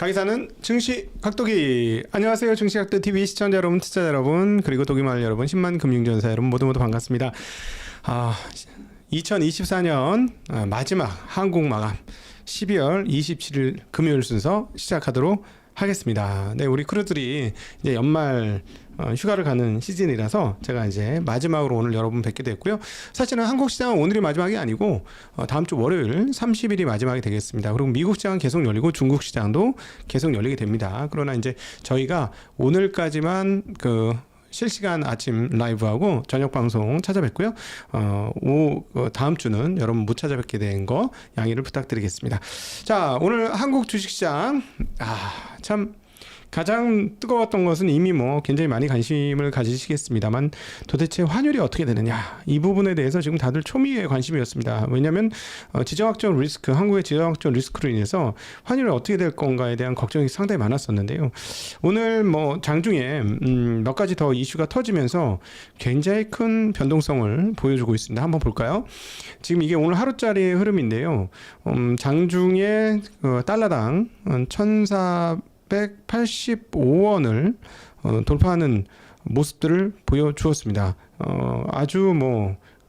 강의사는 증시 각도기. 안녕하세요. 증시 각도 TV 시청자 여러분, 투자자 여러분, 그리고 도기마을 여러분, 10만 금융전사 여러분 모두 반갑습니다. 2024년 마지막 한국 마감 12월 27일 금요일 순서 시작하도록 하겠습니다. 네, 우리 크루들이 이제 연말 휴가를 가는 시즌이라서 제가 이제 마지막으로 오늘 여러분 뵙게 됐고요. 사실은 한국 시장은 오늘이 마지막이 아니고 다음 주 월요일 30일이 마지막이 되겠습니다. 그리고 미국 시장은 계속 열리고 중국 시장도 계속 열리게 됩니다. 그러나 이제 저희가 오늘까지만 실시간 아침 라이브하고 저녁 방송 찾아뵙고요. 다음 주는 여러분 못 찾아뵙게 된 거 양해를 부탁드리겠습니다. 자, 오늘 한국 주식시장 참 가장 뜨거웠던 것은 이미 굉장히 많이 관심을 가지시겠습니다만 도대체 환율이 어떻게 되느냐, 이 부분에 대해서 지금 다들 초미의 관심이었습니다. 왜냐하면 지정학적 리스크, 한국의 지정학적 리스크로 인해서 환율이 어떻게 될 건가에 대한 걱정이 상당히 많았었는데요. 오늘 장중에 몇 가지 더 이슈가 터지면서 굉장히 큰 변동성을 보여주고 있습니다. 한번 볼까요? 지금 이게 오늘 하루짜리의 흐름인데요. 장중에 달러당 1,485원을 돌파하는 모습들을 보여주었습니다. 아주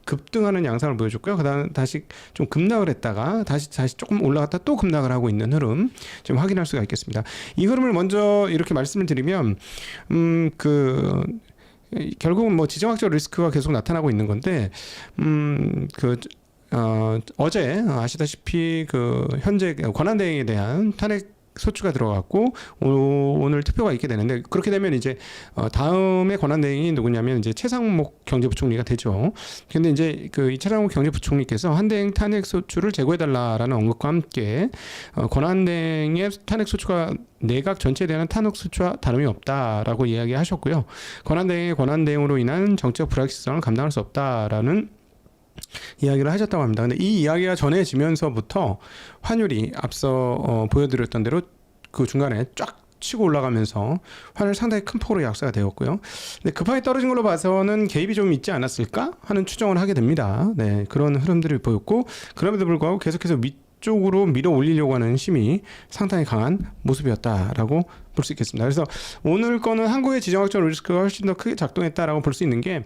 급등하는 양상을 보여줬고요. 그다음 다시 좀 급락을 했다가 다시 조금 올라갔다 또 급락을 하고 있는 흐름 지금 확인할 수가 있겠습니다. 이 흐름을 먼저 이렇게 말씀을 드리면 결국은 지정학적 리스크가 계속 나타나고 있는 건데 어제 아시다시피 현재 권한대행에 대한 탄핵 소추가 들어갔고 오늘 투표가 있게 되는데, 그렇게 되면 이제 다음에 권한대행이 누구냐면 이제 최상목 경제부총리가 되죠. 근데 이제 이 최상목 경제부총리께서 한대행 탄핵 소추를 제거해달라라는 언급과 함께 권한대행의 탄핵 소추가 내각 전체에 대한 탄핵 소추와 다름이 없다라고 이야기하셨고요. 권한대행의 권한대행으로 인한 정책 불확실성을 감당할 수 없다라는 이야기를 하셨다고 합니다. 근데 이 이야기가 전해지면서부터 환율이 앞서 보여드렸던 대로 그 중간에 쫙 치고 올라가면서 환율 상당히 큰 폭으로 약세가 되었고요. 근데 급하게 떨어진 걸로 봐서는 개입이 좀 있지 않았을까 하는 추정을 하게 됩니다. 네, 그런 흐름들이 보였고, 그럼에도 불구하고 계속해서 쪽으로 밀어 올리려고 하는 힘이 상당히 강한 모습이었다라고 볼 수 있겠습니다. 그래서 오늘 거는 한국의 지정학적 리스크가 훨씬 더 크게 작동했다라고 볼 수 있는 게,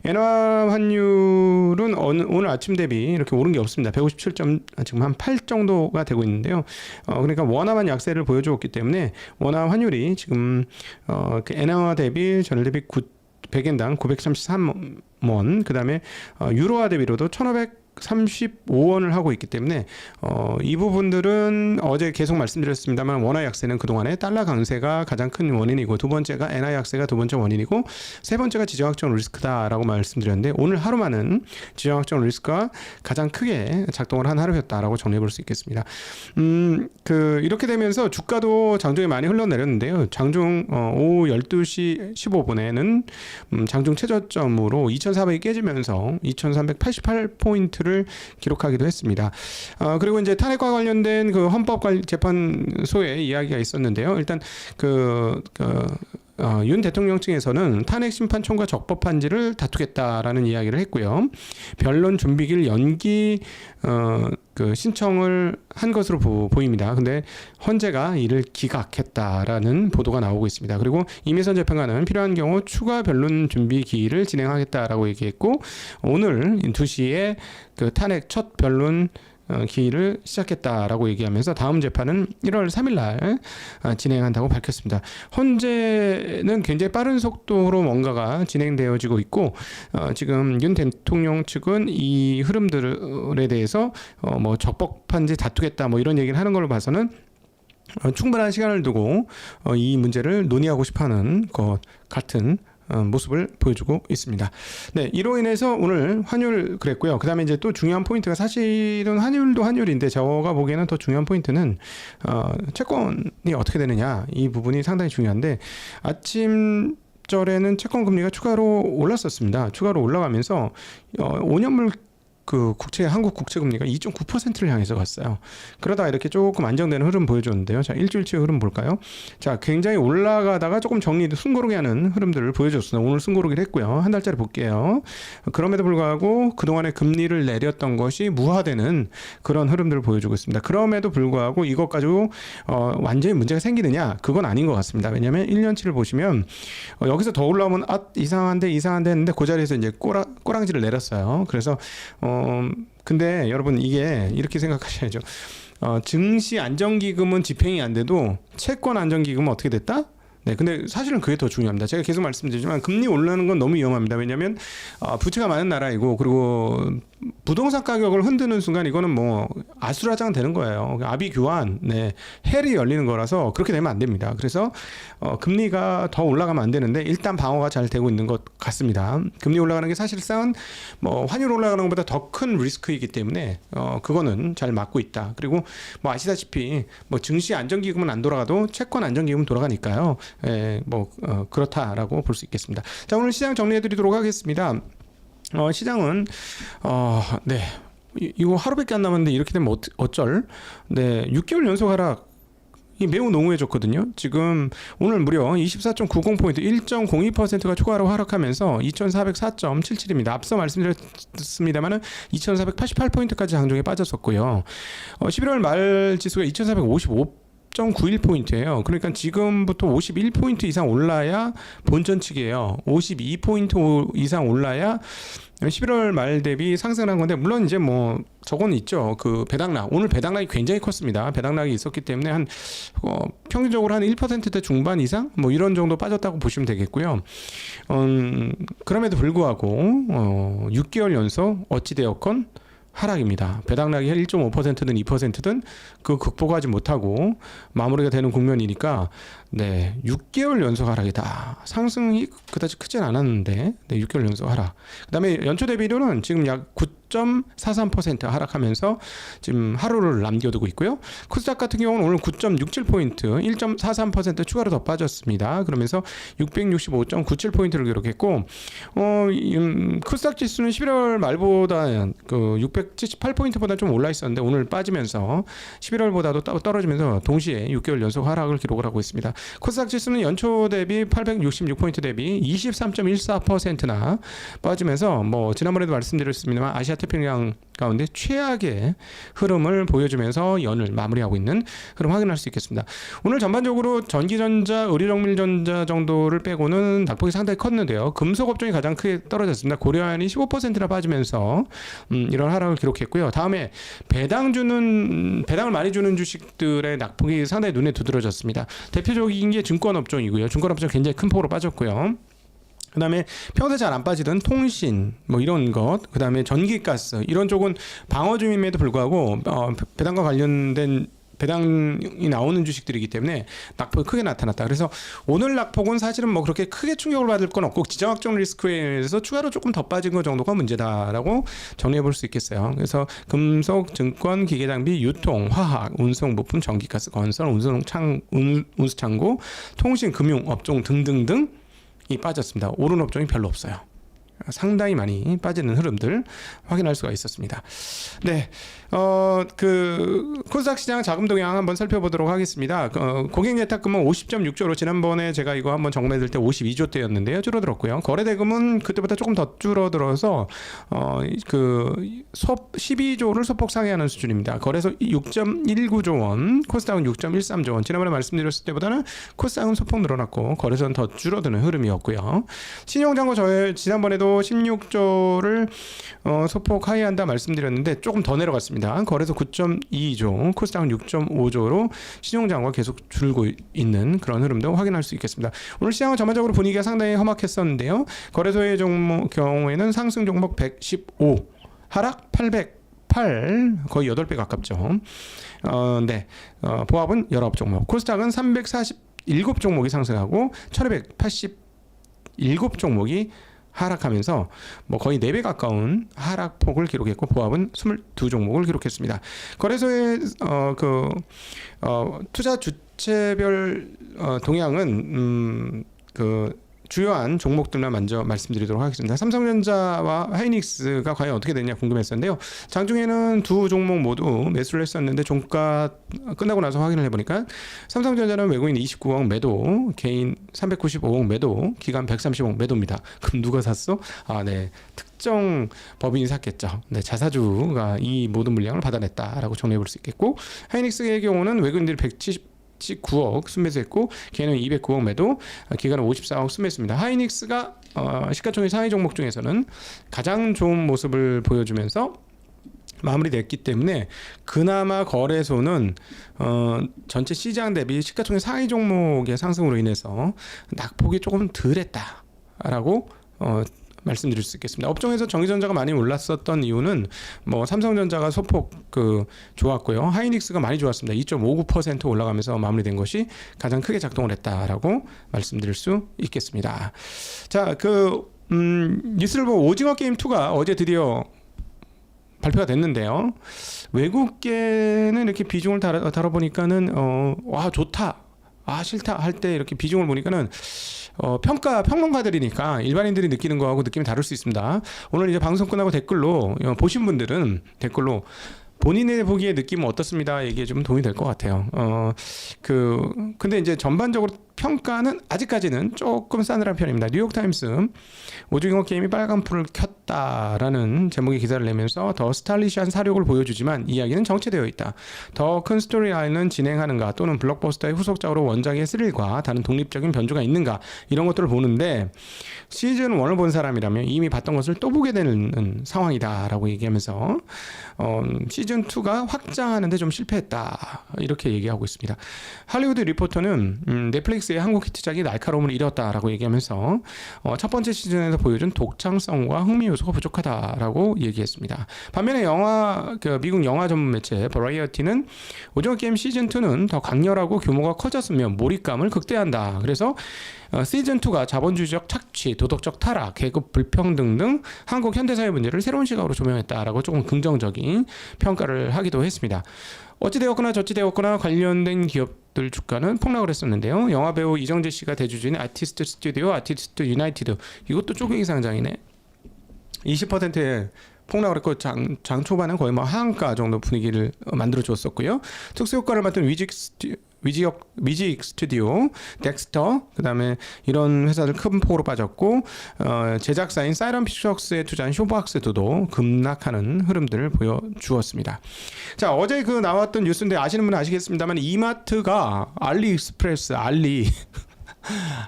엔화 환율은 오늘 아침 대비 이렇게 오른 게 없습니다. 157점 지금 한 8 정도가 되고 있는데요. 그러니까 원화만 약세를 보여주었기 때문에 원화 환율이 지금 엔화 대비 전일 대비 100엔당 933원, 그다음에 유로화 대비로도 1,535원을 하고 있기 때문에 이 부분들은 어제 계속 말씀드렸습니다만, 원화 약세는 그동안에 달러 강세가 가장 큰 원인이고, 두 번째가 엔화 약세가 두 번째 원인이고, 세 번째가 지정학적 리스크다라고 말씀드렸는데, 오늘 하루만은 지정학적 리스크가 가장 크게 작동을 한 하루였다라고 정리해 볼 수 있겠습니다. 이렇게 되면서 주가도 장중에 많이 흘러내렸는데요. 장중 오후 12시 15분에는 장중 최저점으로 2,400이 깨지면서 2,388포인트 를 기록하기도 했습니다. 그리고 이제 탄핵과 관련된 헌법재판소의 이야기가 있었는데요. 일단 윤 대통령 측에서는 탄핵 심판 청구가 적법한지를 다투겠다라는 이야기를 했고요. 변론 준비기일 연기 신청을 한 것으로 보입니다. 근데 헌재가 이를 기각했다라는 보도가 나오고 있습니다. 그리고 이미선 재판관은 필요한 경우 추가 변론 준비 기일을 진행하겠다라고 얘기했고, 오늘 2시에 탄핵 첫 변론 기일을 시작했다라고 얘기하면서 다음 재판은 1월 3일 날 진행한다고 밝혔습니다. 헌재는 굉장히 빠른 속도로 뭔가가 진행되어지고 있고, 지금 윤 대통령 측은 이 흐름들에 대해서 적법한지 다투겠다 이런 얘기를 하는 걸로 봐서는 충분한 시간을 두고 이 문제를 논의하고 싶어하는 것 같은 모습을 보여주고 있습니다. 네, 이로 인해서 오늘 환율 그랬고요. 그 다음에 이제 또 중요한 포인트가, 사실은 환율도 환율인데 제가 보기에는 더 중요한 포인트는 채권이 어떻게 되느냐, 이 부분이 상당히 중요한데, 아침절에는 채권 금리가 추가로 올랐었습니다. 추가로 올라가면서 5년물 그 한국 국채 금리가 2.9%를 향해서 갔어요. 그러다가 이렇게 조금 안정되는 흐름 보여줬는데요. 자, 일주일치 흐름 볼까요? 자, 굉장히 올라가다가 조금 숨고르기 하는 흐름들을 보여줬어요. 오늘 숨고르기를 했고요. 한 달짜리 볼게요. 그럼에도 불구하고 그동안에 금리를 내렸던 것이 무화되는 그런 흐름들을 보여주고 있습니다. 그럼에도 불구하고 이것 가지고 완전히 문제가 생기느냐? 그건 아닌 것 같습니다. 왜냐하면 1년치를 보시면 여기서 더 올라오면 이상한데 했는데 그 자리에서 이제 꼬랑지를 내렸어요. 그래서 근데 여러분 이게 이렇게 생각하셔야죠. 증시 안정기금은 집행이 안 돼도 채권 안정기금은 어떻게 됐다? 네, 근데 사실은 그게 더 중요합니다. 제가 계속 말씀드리지만 금리 올라가는 건 너무 위험합니다. 왜냐하면 부채가 많은 나라이고 그리고 부동산 가격을 흔드는 순간 이거는 뭐 아수라장 되는 거예요. 아비 교환, 네, 헬이 열리는 거라서 그렇게 되면 안 됩니다. 그래서 금리가 더 올라가면 안 되는데 일단 방어가 잘 되고 있는 것 같습니다. 금리 올라가는 게 사실상 뭐 환율 올라가는 것보다 더 큰 리스크이기 때문에 그거는 잘 막고 있다. 그리고 뭐 아시다시피 뭐 증시 안정기금은 안 돌아가도 채권 안정기금은 돌아가니까요. 그렇다라고 볼 수 있겠습니다. 자, 오늘 시장 정리해드리도록 하겠습니다. 시장은 네, 이거 하루밖에 안 남았는데 이렇게 되면 어쩔? 네, 6개월 연속 하락. 이 매우 농후해졌거든요. 지금 오늘 무려 24.90포인트 1.02%가 추가로 하락하면서 2404.77입니다. 앞서 말씀드렸습니다만은 2488포인트까지 장중에 빠졌었고요. 11월 말 지수가 2455.91포인트예요. 그러니까 지금부터 51포인트 이상 올라야 본전치기예요. 52포인트 이상 올라야 11월 말 대비 상승한 건데 물론 이제 뭐 저거는 있죠. 그 배당락 오늘 배당락이 굉장히 컸습니다. 배당락이 있었기 때문에 한 평균적으로 한 1%대 중반 이상 뭐 이런 정도 빠졌다고 보시면 되겠고요. 그럼에도 불구하고 6개월 연속 어찌되었건 하락입니다. 배당락이 1.5%든 2%든 그 극복하지 못하고 마무리가 되는 국면이니까 네, 6개월 연속 하락이다. 상승이 그다지 크진 않았는데 네, 6개월 연속 하락. 그다음에 연초 대비료는 지금 약 9.43% 하락하면서 지금 하루를 남겨두고 있고요. 코스닥 같은 경우는 오늘 9.67포인트 1.43% 추가로 더 빠졌습니다. 그러면서 665.97포인트를 기록했고 코스닥 지수는 11월 말보다 그 678포인트보다 좀 올라 있었는데 오늘 빠지면서 11월보다도 떨어지면서 동시에 6개월 연속 하락을 기록을 하고 있습니다. 코스닥 지수는 연초 대비 866포인트 대비 23.14%나 빠지면서 뭐 지난번에도 말씀드렸습니다만 아시아 태평양 가운데 최악의 흐름을 보여주면서 연을 마무리하고 있는 흐름 확인할 수 있겠습니다. 오늘 전반적으로 전기전자, 의료정밀전자 정도를 빼고는 낙폭이 상당히 컸는데요. 금속업종이 가장 크게 떨어졌습니다. 고려아연이 15%나 빠지면서 이런 하락을 기록했고요. 다음에 배당을 많이 주는 주식들의 낙폭이 상당히 눈에 두드러졌습니다. 대표적인 게 증권업종이고요. 증권업종 굉장히 큰 폭으로 빠졌고요. 그 다음에 평소에 잘 안 빠지던 통신 뭐 이런 것, 그 다음에 전기가스 이런 쪽은 방어 중임에도 불구하고 배당과 관련된 배당이 나오는 주식들이기 때문에 낙폭이 크게 나타났다. 그래서 오늘 낙폭은 사실은 뭐 그렇게 크게 충격을 받을 건 없고 지정학적 리스크에서 추가로 조금 더 빠진 것 정도가 문제다라고 정리해 볼 수 있겠어요. 그래서 금속, 증권, 기계장비, 유통, 화학, 운송부품, 전기가스, 건설, 운수창고, 통신, 금융 업종 등등등 이 빠졌습니다. 오른 업종이 별로 없어요. 상당히 많이 빠지는 흐름들 확인할 수가 있었습니다. 네, 그 코스닥 시장 자금 동향 한번 살펴보도록 하겠습니다. 고객 예탁금은 50.6조로 지난번에 제가 이거 한번 정리해드릴 때 52조 대였는데요, 줄어들었고요. 거래대금은 그때보다 조금 더 줄어들어서 그 12조를 소폭 상회하는 수준입니다. 거래소 6.19조 원, 코스닥은 6.13조 원. 지난번에 말씀드렸을 때보다는 코스닥은 소폭 늘어났고 거래소는 더 줄어드는 흐름이었고요. 신용장고 지난번에도 16조를 소폭 하회한다 말씀드렸는데 조금 더 내려갔습니다. 거래소 9.2조, 코스닥은 6.5조로 신용장고가 계속 줄고 있는 그런 흐름도 확인할 수 있겠습니다. 오늘 시장은 전반적으로 분위기가 상당히 험악했었는데요. 거래소의 경우에는 상승 종목 115, 하락 808, 거의 8배 가깝죠. 네, 보합은 19종목, 코스닥은 347종목이 상승하고 1287종목이 하락하면서 뭐 거의 4배 가까운 하락폭을 기록했고 보합은 22종목을 기록했습니다. 거래소의 투자 주체별 동향은 주요한 종목들만 먼저 말씀드리도록 하겠습니다. 삼성전자와 하이닉스가 과연 어떻게 되냐 궁금했었는데요. 장중에는 두 종목 모두 매수를 했었는데 종가 끝나고 나서 확인을 해보니까 삼성전자는 외국인 29억 매도, 개인 395억 매도, 기관 130억 매도입니다. 그럼 누가 샀어? 네. 특정 법인이 샀겠죠. 네, 자사주가 이 모든 물량을 받아냈다라고 정리해 볼 수 있겠고, 하이닉스의 경우는 외국인들이 179억 순매수했고 걔는 209억 매도, 기관은 54억 순매수입니다. 하이닉스가 시가총액 상위 종목 중에서는 가장 좋은 모습을 보여주면서 마무리됐기 때문에 그나마 거래소는 전체 시장 대비 시가총액 상위 종목의 상승으로 인해서 낙폭이 조금 덜했다라고 말씀드릴 수 있겠습니다. 업종에서 전기전자가 많이 올랐었던 이유는 뭐 삼성전자가 소폭 좋았고요. 하이닉스가 많이 좋았습니다. 2.59% 올라가면서 마무리된 것이 가장 크게 작동을 했다라고 말씀드릴 수 있겠습니다. 자, 뉴스를 보고 오징어 게임 2가 어제 드디어 발표가 됐는데요. 외국계는 이렇게 비중을 다뤄보니까는 와 좋다, 싫다 할 때 이렇게 비중을 보니까는 평론가들이니까 일반인들이 느끼는 거하고 느낌이 다를 수 있습니다. 오늘 이제 방송 끝나고 댓글로 보신 분들은 댓글로 본인의 보기에 느낌은 어떻습니다 얘기에 좀 도움이 될 것 같아요. 근데 이제 전반적으로 평가는 아직까지는 조금 싸늘한 편입니다. 뉴욕타임스 오징어 게임이 빨간불을 켰다라는 제목의 기사를 내면서 더 스타일리시한 사력을 보여주지만 이야기는 정체되어 있다. 더 큰 스토리라인은 진행하는가, 또는 블록버스터의 후속작으로 원작의 스릴과 다른 독립적인 변주가 있는가, 이런 것들을 보는데 시즌 1을 본 사람이라면 이미 봤던 것을 또 보게 되는 상황이다라고 얘기하면서 시즌 2가 확장하는데 좀 실패했다 이렇게 얘기하고 있습니다. 할리우드 리포터는 넷플릭스의 한국 히트작이 날카로움을 잃었다라고 얘기하면서 첫 번째 시즌에서 보여준 독창성과 흥미 요소가 부족하다라고 얘기했습니다. 반면에 미국 영화 전문 매체 버라이어티는 오징어 게임 시즌 2는 더 강렬하고 규모가 커졌으며 몰입감을 극대화한다. 그래서 시즌 2가 자본주의적 착취, 도덕적 타락, 계급 불평등 등 한국 현대사회 문제를 새로운 시각으로 조명했다라고 조금 긍정적인 평가를 하기도 했습니다. 어찌되었거나 저찌되었거나 관련된 기업들 주가는 폭락을 했었는데요. 영화배우 이정재 씨가 대주주인 아티스트 스튜디오, 아티스트 유나이티드, 이것도 쪼개기 상장이네. 20%의 폭락을 했고 장 초반은 거의 하한가 정도 분위기를 만들어 주었었고요. 특수 효과를 맡은 위직 스튜디오, 덱스터, 그다음에 이런 회사들 큰 폭으로 빠졌고 제작사인 사이런 픽처스에 투자한 쇼박스도 급락하는 흐름들을 보여주었습니다. 자, 어제 나왔던 뉴스인데 아시는 분은 아시겠습니다만 이마트가 알리익스프레스,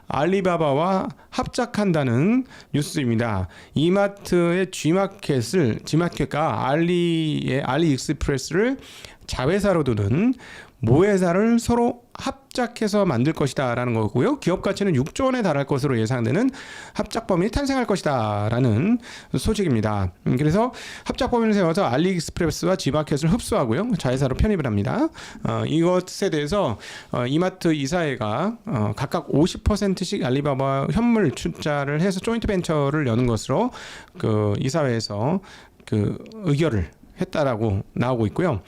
알리바바와 합작한다는 뉴스입니다. 이마트의 G마켓가 알리익스프레스를 자회사로 두는 모회사를 서로 합작해서 만들 것이다 라는 거고요. 기업 가치는 6조 원에 달할 것으로 예상되는 합작범이 탄생할 것이다 라는 소식입니다. 그래서 합작범을 세워서 알리익스프레스와 G마켓을 흡수하고요, 자회사로 편입을 합니다. 이것에 대해서 이마트 이사회가 각각 50%씩 알리바바 현물 투자를 해서 조인트 벤처를 여는 것으로 이사회에서 의결을 했다라고 나오고 있고요.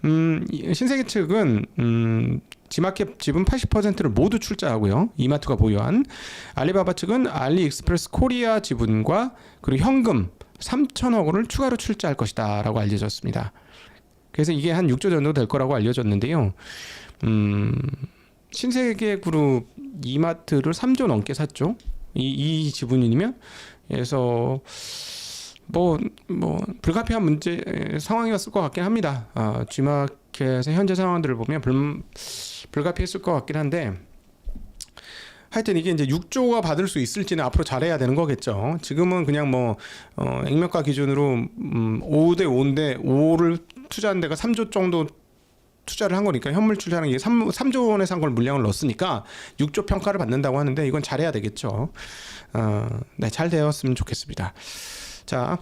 신세계 측은 G마켓 지분 80%를 모두 출자하고요, 이마트가 보유한. 알리바바 측은 알리익스프레스 코리아 지분과 그리고 현금 3천억 원을 추가로 출자할 것이다 라고 알려졌습니다. 그래서 이게 한 6조 정도 될 거라고 알려졌는데요. 신세계 그룹 이마트를 3조 넘게 샀죠. 이 지분이면. 그래서 불가피한 문제 상황이었을 것 같긴 합니다. G마켓의 현재 상황들을 보면 불가피했을 것 같긴 한데, 하여튼 이게 이제 6조가 받을 수 있을지는 앞으로 잘해야 되는 거겠죠. 지금은 그냥 액면가 기준으로 5대 5인데 5를 투자한 데가 3조 정도 투자를 한 거니까, 현물 투자하는 게 3조 원에 산 걸 물량을 넣었으니까 6조 평가를 받는다고 하는데 이건 잘해야 되겠죠. 네, 잘 되었으면 좋겠습니다. 자,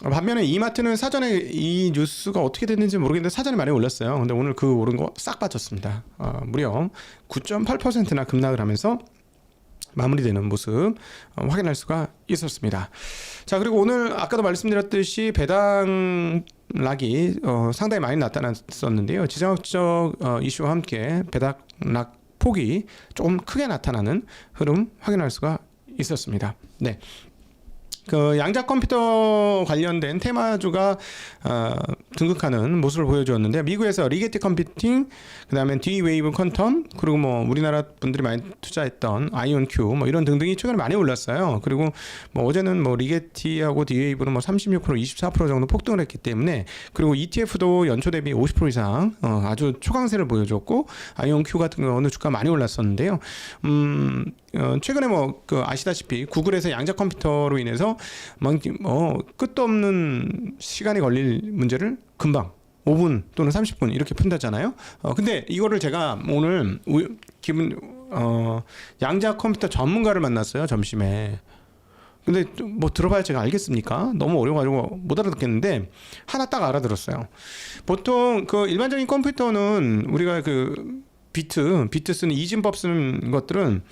반면에 이마트는 사전에 이 뉴스가 어떻게 됐는지 모르겠는데 사전에 많이 올렸어요. 근데 오늘 오른 거 싹 빠졌습니다. 무려 9.8%나 급락을 하면서 마무리되는 모습 확인할 수가 있었습니다. 자, 그리고 오늘 아까도 말씀드렸듯이 배당락이 상당히 많이 나타났었는데요. 지정학적 이슈와 함께 배당락 폭이 조금 크게 나타나는 흐름 확인할 수가 있었습니다. 네. 그 양자 컴퓨터 관련된 테마주가 등극하는 모습을 보여주었는데, 미국에서 리게티 컴퓨팅, 그다음에 D-웨이브 퀀텀, 그리고 뭐 우리나라 분들이 많이 투자했던 아이온큐 뭐 이런 등등이 최근에 많이 올랐어요. 그리고 뭐 어제는 뭐 리게티하고 D-웨이브는 뭐 36%, 24% 정도 폭등을 했기 때문에, 그리고 ETF도 연초 대비 50% 이상 아주 초강세를 보여줬고, 아이온큐 같은 경우는 주가 많이 올랐었는데요. 최근에 뭐 그 아시다시피 구글에서 양자 컴퓨터로 인해서 끝도 없는 시간이 걸릴 문제를 금방 5분 또는 30분 이렇게 푼다잖아요. 근데 이거를 제가 오늘 양자 컴퓨터 전문가를 만났어요, 점심에. 근데 뭐 들어봐야 제가 알겠습니까? 너무 어려워가지고 못 알아듣겠는데 하나 딱 알아들었어요. 보통 그 일반적인 컴퓨터는 우리가 그 비트 쓰는 이진법 쓰는 것들은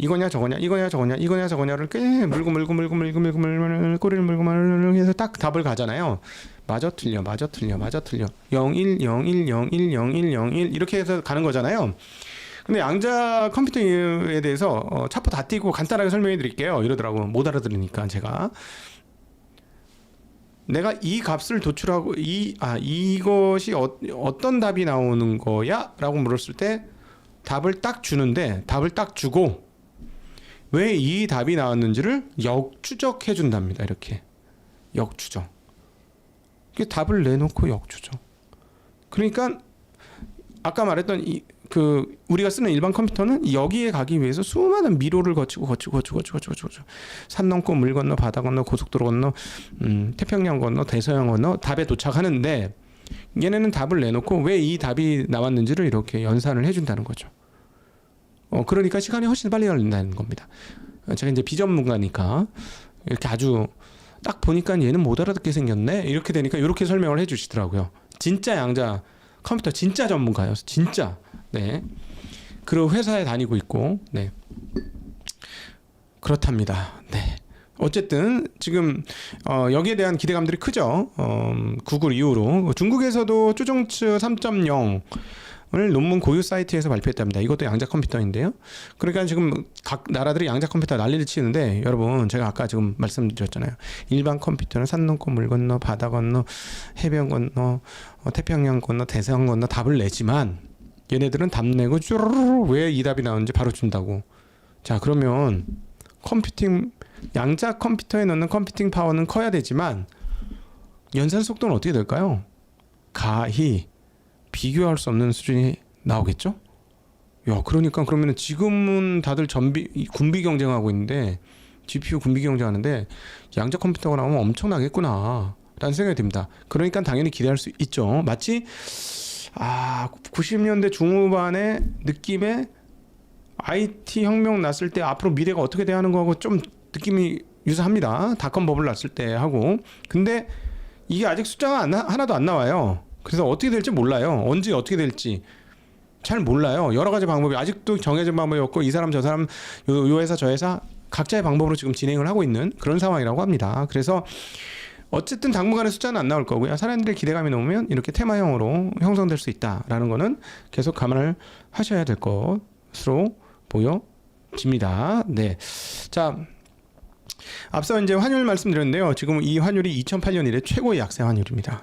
이거냐 저거냐 이거냐 저거냐 이거냐 저거냐를 꽤 물고 꼬리를 물고 해서 딱 답을 가잖아요. 맞아 틀려 01 01 01 01 01 이렇게 해서 가는 거잖아요. 근데 양자 컴퓨터에 대해서 차포 다 띄고 간단하게 설명해 드릴게요. 이러더라고. 못 알아들으니까 제가. 내가 이 값을 도출하고 이것이 어떤 답이 나오는 거야? 라고 물었을 때 답을 딱 주는데, 답을 딱 주고 왜 이 답이 나왔는지를 역추적해 준답니다. 이렇게 역추적. 이게 답을 내놓고 역추적. 그러니까 아까 말했던 우리가 쓰는 일반 컴퓨터는 여기에 가기 위해서 수많은 미로를 거치고 산 넘고 물 건너 바다 건너 고속도로 건너 태평양 건너 대서양 건너 답에 도착하는데, 얘네는 답을 내놓고 왜 이 답이 나왔는지를 이렇게 연산을 해준다는 거죠. 그러니까 시간이 훨씬 빨리 걸린다는 겁니다. 제가 이제 비전문가니까 이렇게 아주 딱 보니까 얘는 못 알아듣게 생겼네 이렇게 되니까 이렇게 설명을 해주시더라고요. 진짜 양자 컴퓨터 진짜 전문가예요. 진짜. 네. 그 회사에 다니고 있고, 네. 그렇답니다. 네. 어쨌든 지금 여기에 대한 기대감들이 크죠. 구글 이후로 중국에서도 쭈종츠 3.0을 논문 고유 사이트에서 발표했답니다. 이것도 양자 컴퓨터인데요. 그러니까 지금 각 나라들이 양자 컴퓨터 난리를 치는데, 여러분 제가 아까 지금 말씀드렸잖아요. 일반 컴퓨터는 산 넘고 물 건너 바다 건너 해변 건너 태평양 건너 대서양 건너 답을 내지만, 얘네들은 답 내고 쭈르르 왜 이 답이 나오는지 바로 준다고. 자, 그러면 양자 컴퓨터에 넣는 컴퓨팅 파워는 커야 되지만 연산 속도는 어떻게 될까요? 가히 비교할 수 없는 수준이 나오겠죠? 야, 그러니까 그러면 지금은 다들 군비 경쟁하고 있는데, GPU 군비 경쟁하는데 양자 컴퓨터가 나오면 엄청나겠구나 라는 생각이 듭니다. 그러니까 당연히 기대할 수 있죠. 마치 90년대 중후반의 느낌의 IT 혁명 났을 때 앞으로 미래가 어떻게 돼야 하는 거하고 좀 느낌이 유사합니다. 닷컴 버블 났을 때 하고. 근데 이게 아직 숫자가 하나도 안 나와요. 그래서 어떻게 될지 몰라요. 언제 어떻게 될지 잘 몰라요. 여러 가지 방법이 아직도 정해진 방법이 없고, 이 사람 저 사람 요 회사 저 회사 각자의 방법으로 지금 진행을 하고 있는 그런 상황이라고 합니다. 그래서 어쨌든 당분간의 숫자는 안 나올 거고요. 사람들의 기대감이 넘으면 이렇게 테마형으로 형성될 수 있다라는 거는 계속 감안을 하셔야 될 것으로 보여집니다. 네. 자, 앞서 이제 환율 말씀드렸는데요. 지금 이 환율이 2008년 이래 최고의 약세 환율입니다.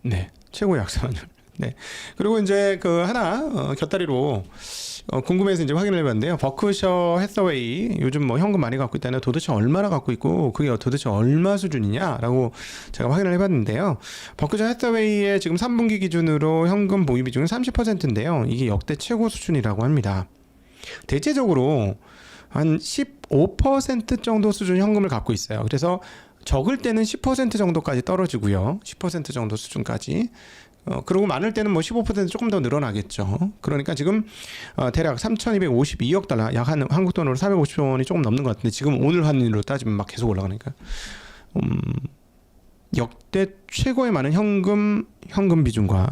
네. 최고의 약세 환율. 네. 그리고 이제 하나 곁다리로 궁금해서 이제 확인을 해봤는데요. 버크셔 해서웨이 요즘 뭐 현금 많이 갖고 있다는, 도대체 얼마나 갖고 있고 그게 도대체 얼마 수준이냐라고 제가 확인을 해봤는데요. 버크셔 해서웨이의 지금 3분기 기준으로 현금 보유 비중은 30%인데요. 이게 역대 최고 수준이라고 합니다. 대체적으로 한 15% 정도 수준 현금을 갖고 있어요. 그래서 적을 때는 10% 정도까지 떨어지고요. 10% 정도 수준까지. 그리고 많을 때는 뭐 15% 조금 더 늘어나겠죠. 그러니까 지금 대략 3,252억 달러, 약 한국 돈으로 450조 원이 조금 넘는 것 같은데, 지금 오늘 환율로 따지면 막 계속 올라가니까 역대 최고의 많은 현금 비중과,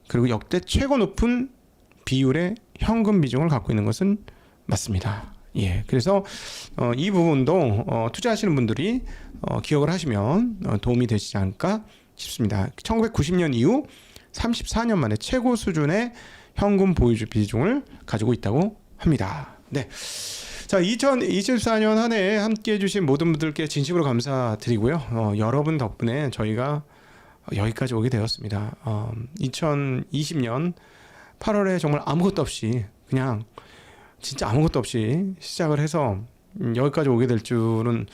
그리고 역대 최고 높은 비율의 현금 비중을 갖고 있는 것은 맞습니다. 예, 그래서 이 부분도 투자하시는 분들이 기억을 하시면 도움이 되시지 않을까 싶습니다. 1990년 이후 34년 만에 최고 수준의 현금 보유주 비중을 가지고 있다고 합니다. 네. 자, 2024년 한 해 함께 해주신 모든 분들께 진심으로 감사드리고요. 여러분 덕분에 저희가 여기까지 오게 되었습니다. 2020년 8월에 정말 아무것도 없이 그냥 진짜 아무것도 없이 시작을 해서 여기까지 오게 될 줄은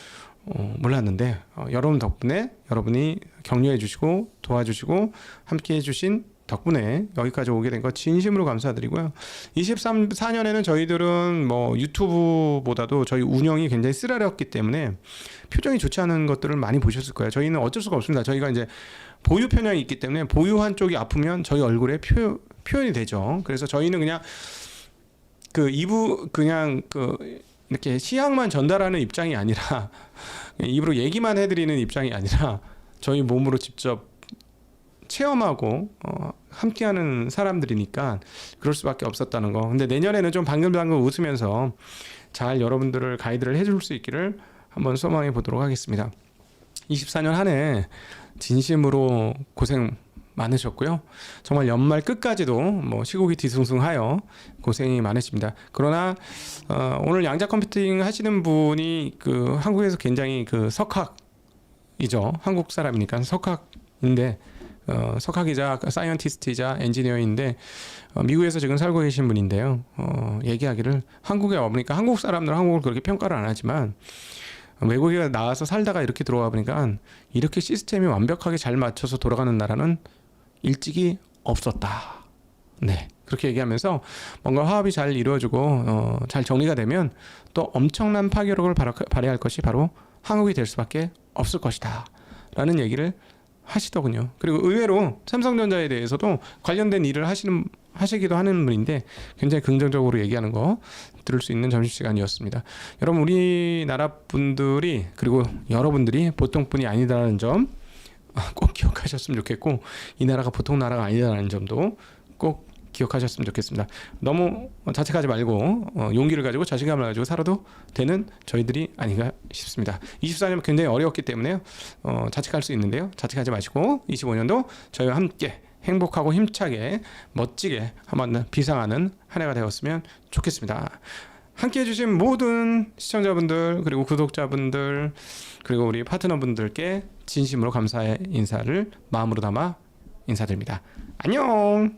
몰랐는데 여러분 덕분에 여러분이 격려해 주시고 도와주시고 함께 해주신 덕분에 여기까지 오게 된 거 진심으로 감사드리고요. 24년에는 저희들은 뭐 유튜브보다도 저희 운영이 굉장히 쓰라렸기 때문에 표정이 좋지 않은 것들을 많이 보셨을 거예요. 저희는 어쩔 수가 없습니다. 저희가 이제 보유 편향이 있기 때문에 보유한 쪽이 아프면 저희 얼굴에 표현이 되죠. 그래서 저희는 그냥 이렇게 시향만 전달하는 입장이 아니라 입으로 얘기만 해드리는 입장이 아니라 저희 몸으로 직접 체험하고 함께하는 사람들이니까 그럴 수밖에 없었다는 거. 근데 내년에는 좀 방금방금 웃으면서 잘 여러분들을 가이드를 해줄 수 있기를 한번 소망해 보도록 하겠습니다. 24년 한 해 진심으로 고생 많으셨고요. 정말 연말 끝까지도 뭐 시국이 뒤숭숭하여 고생이 많으십니다. 그러나 오늘 양자 컴퓨팅 하시는 분이 한국에서 굉장히 석학이죠. 한국 사람이니까 석학인데 석학이자 사이언티스트이자 엔지니어인데 미국에서 지금 살고 계신 분인데요. 얘기하기를 한국에 와보니까 한국 사람들은 한국을 그렇게 평가를 안 하지만 외국에 나와서 살다가 이렇게 들어와 보니까 이렇게 시스템이 완벽하게 잘 맞춰서 돌아가는 나라는 일찍이 없었다. 네, 그렇게 얘기하면서 뭔가 화합이 잘 이루어지고 잘 정리가 되면 또 엄청난 파괴력을 발휘할 것이 바로 한국이 될 수밖에 없을 것이다 라는 얘기를 하시더군요. 그리고 의외로 삼성전자에 대해서도 관련된 일을 하시기도 하는 분인데 굉장히 긍정적으로 얘기하는 거 들을 수 있는 점심시간이었습니다. 여러분, 우리나라 분들이 그리고 여러분들이 보통 분이 아니다라는 점 꼭 기억하셨으면 좋겠고, 이 나라가 보통 나라가 아니다라는 점도 꼭 기억하셨으면 좋겠습니다. 너무 자책하지 말고 용기를 가지고 자신감을 가지고 살아도 되는 저희들이 아닌가 싶습니다. 24년 굉장히 어려웠기 때문에요. 자책할 수 있는데요. 자책하지 마시고 25년도 저희와 함께 행복하고 힘차게 멋지게 한번 비상하는 한 해가 되었으면 좋겠습니다. 함께 해주신 모든 시청자분들 그리고 구독자분들 그리고 우리 파트너분들께 진심으로 감사의 인사를 마음으로 담아 인사드립니다. 안녕.